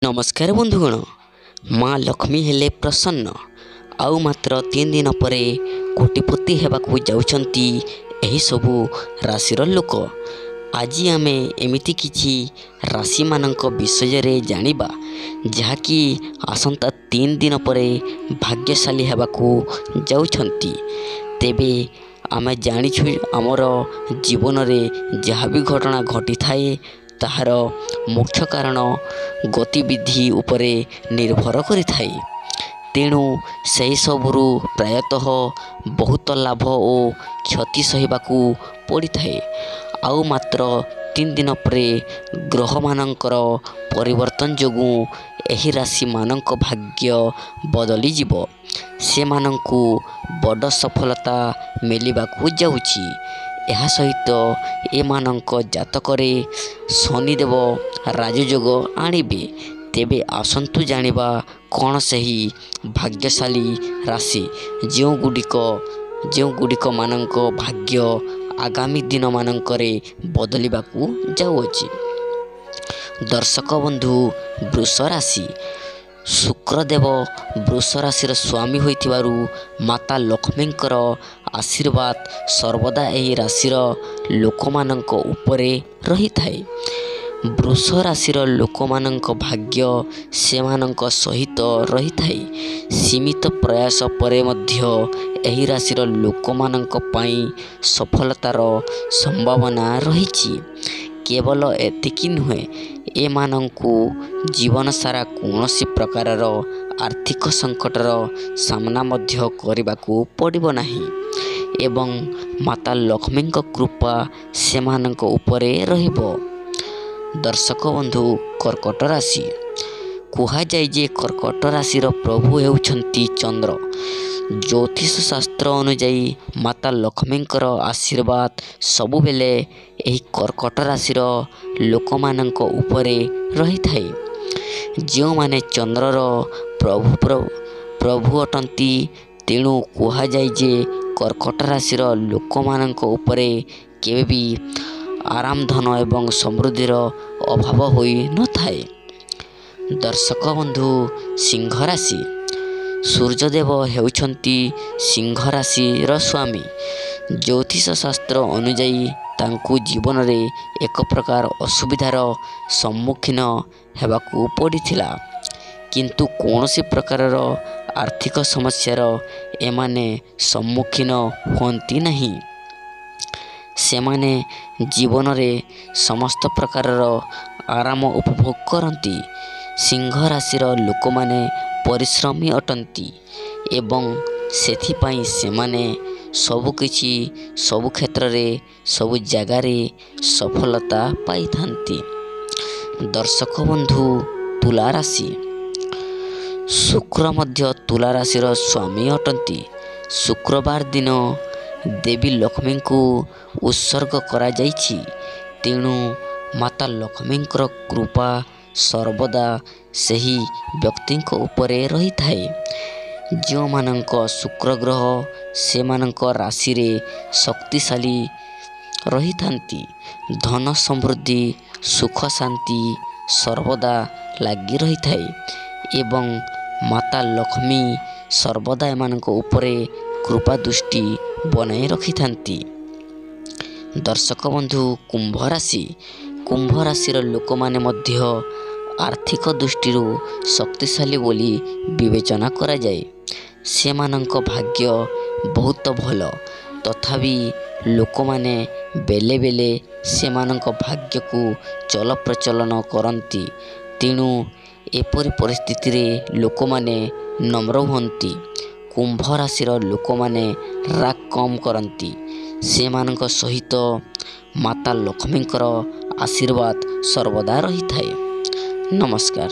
नमस्कार बंधुगण। माँ लक्ष्मी हेले प्रसन्न आउ मात्र 3 दिन पर कोटिपति हेबाकू जाउछंती एही सबु राशिर लोक। आज आमे एमिति किछि राशि मानक विषय रे जानिबा जहाँकि आसंता 3 दिन पर भाग्यशाली हेबाकू जाउछंती। तेबे आमे जानिछु आमर जीवन रे जहाँ भी घटना घटी थाए ताहार मुख्य कारण गतिविधि उपरे निर्भर करि थाए। तेणु सही सबुरु प्रायतः बहुत लाभ और क्षति सहिबाकू पड़ी थाए। आउ मात्र 3 दिन पर ग्रह मानकर परिवर्तन जोगु एही राशि मानक भाग्य बदली जिवो। से मानंकु बड़ सफलता मिलिबाकू जाउछि। ଏହା ସହିତ ଏମାନଙ୍କ ଜାତକରେ ଶନିଦେବ ରାଜଯୋଗ ଆଣିବେ। ତେବେ ଆସନ୍ତୁ ଜାଣିବା କ'ଣ ସେହି ଭାଗ୍ୟଶାଳୀ ରାଶି ଯେଉଁଗୁଡ଼ିକ ମାନଙ୍କ ଭାଗ୍ୟ ଆଗାମୀ ଦିନମାନଙ୍କରେ ବଦଳିବାକୁ ଯାଉଅଛି। ଦର୍ଶକ ବନ୍ଧୁ, ବୃଷ ରାଶି। ଶୁକ୍ରଦେବ ବୃଷ ରାଶିର ସ୍ୱାମୀ ହୋଇଥିବାରୁ ମାତା ଲକ୍ଷ୍ମୀଙ୍କର ଆଶୀର୍ବାଦ ସର୍ବଦା ଏହି ରାଶିର ଲୋକମାନଙ୍କ ଉପରେ ରହିଥାଏ। ବୃଷ ରାଶିର ଲୋକମାନଙ୍କ ଭାଗ୍ୟ ସେମାନଙ୍କ ସହିତ ରହିଥାଏ। ସୀମିତ ପ୍ରୟାସ ପରେ ମଧ୍ୟ ଏହି ରାଶିର ଲୋକମାନଙ୍କ ପାଇଁ ସଫଳତାର ସମ୍ଭାବନା ରହିଛି। କେବଳ ଏତିକି ନୁହେଁ, ଏମାନଙ୍କୁ ଜୀବନ ସାରା କୌଣସି ପ୍ରକାରର ଆର୍ଥିକ ସଙ୍କଟର ସାମ୍ନା ମଧ୍ୟ କରିବାକୁ ପଡ଼ିବ ନାହିଁ ଏବଂ ମାତା ଲକ୍ଷ୍ମୀଙ୍କ କୃପା ସେମାନଙ୍କ ଉପରେ ରହିବ। ଦର୍ଶକ ବନ୍ଧୁ, କର୍କଟ ରାଶି। କୁହାଯାଏ ଯେ କର୍କଟ ରାଶିର ପ୍ରଭୁ ହେଉଛନ୍ତି ଚନ୍ଦ୍ର। ଜ୍ୟୋତିଷ ଶାସ୍ତ୍ର ଅନୁଯାୟୀ ମାତା ଲକ୍ଷ୍ମୀଙ୍କର ଆଶୀର୍ବାଦ ସବୁବେଳେ ଏହି କର୍କଟ ରାଶିର ଲୋକମାନଙ୍କ ଉପରେ ରହିଥାଏ। ଯେଉଁମାନେ ଚନ୍ଦ୍ରର ପ୍ରଭୁ ଅଟନ୍ତି। ତେଣୁ କୁହାଯାଏ ଯେ କର୍କଟ ରାଶିର ଲୋକମାନଙ୍କ ଉପରେ କେବେ ବି ଆରାମ, ଧନ ଏବଂ ସମୃଦ୍ଧିର ଅଭାବ ହୋଇନଥାଏ। ଦର୍ଶକ ବନ୍ଧୁ, ସିଂହ ରାଶି। ସୂର୍ଯ୍ୟଦେବ ହେଉଛନ୍ତି ସିଂହ ରାଶିର ସ୍ୱାମୀ। ଜ୍ୟୋତିଷ ଶାସ୍ତ୍ର ଅନୁଯାୟୀ ତାଙ୍କୁ ଜୀବନରେ ଏକ ପ୍ରକାର ଅସୁବିଧାର ସମ୍ମୁଖୀନ ହେବାକୁ ପଡ଼ିଥିଲା, କିନ୍ତୁ କୌଣସି ପ୍ରକାରର ଆର୍ଥିକ ସମସ୍ୟାର ଏମାନେ ସମ୍ମୁଖୀନ ହୁଅନ୍ତି ନାହିଁ। ସେମାନେ ଜୀବନରେ ସମସ୍ତ ପ୍ରକାରର ଆରାମ ଉପଭୋଗ କରନ୍ତି। ସିଂହ ରାଶିର ଲୋକମାନେ ପରିଶ୍ରମୀ ଅଟନ୍ତି ଏବଂ ସେଥିପାଇଁ ସେମାନେ ସବୁକିଛି, ସବୁ କ୍ଷେତ୍ରରେ, ସବୁ ଜାଗାରେ ସଫଳତା ପାଇଥାନ୍ତି। ଦର୍ଶକ ବନ୍ଧୁ, ତୁଲା ରାଶି। ଶୁକ୍ର ମଧ୍ୟ ତୁଲା ରାଶିର ସ୍ୱାମୀ ଅଟନ୍ତି। ଶୁକ୍ରବାର ଦିନ ଦେବୀ ଲକ୍ଷ୍ମୀଙ୍କୁ ଉତ୍ସର୍ଗ କରାଯାଇଛି। ତେଣୁ ମାତା ଲକ୍ଷ୍ମୀଙ୍କର କୃପା ସର୍ବଦା ସେହି ବ୍ୟକ୍ତିଙ୍କ ଉପରେ ରହିଥାଏ। ଯେଉଁମାନଙ୍କ ଶୁକ୍ର ଗ୍ରହ ସେମାନଙ୍କ ରାଶିରେ ଶକ୍ତିଶାଳୀ ରହିଥାନ୍ତି। ଧନ ସମୃଦ୍ଧି, ସୁଖ ଶାନ୍ତି ସର୍ବଦା ଲାଗି ରହିଥାଏ ଏବଂ ମାତା ଲକ୍ଷ୍ମୀ ସର୍ବଦା ଏମାନଙ୍କ ଉପରେ କୃପା ଦୃଷ୍ଟି ବନାଇ ରଖିଥାନ୍ତି। ଦର୍ଶକ ବନ୍ଧୁ, କୁମ୍ଭ ରାଶି। କୁମ୍ଭ ରାଶିର ଲୋକମାନେ ମଧ୍ୟ ଆର୍ଥିକ ଦୃଷ୍ଟିରୁ ଶକ୍ତିଶାଳୀ ବୋଲି ବିବେଚନା କରାଯାଏ। ସେମାନଙ୍କ ଭାଗ୍ୟ ବହୁତ ଭଲ, ତଥାପି ଲୋକମାନେ ବେଳେ ବେଳେ ସେମାନଙ୍କ ଭାଗ୍ୟକୁ ଚଲପ୍ରଚଳନ କରନ୍ତି। ତେଣୁ ଏପରି ପରିସ୍ଥିତିରେ ଲୋକମାନେ ନମ୍ର ହୁଅନ୍ତି। କୁମ୍ଭ ରାଶିର ଲୋକମାନେ ରାଗ କମ୍ କରନ୍ତି। ସେମାନଙ୍କ ସହିତ ମାତା ଲକ୍ଷ୍ମୀଙ୍କର ଆଶୀର୍ବାଦ ସର୍ବଦା ରହିଥାଏ। ନମସ୍କାର।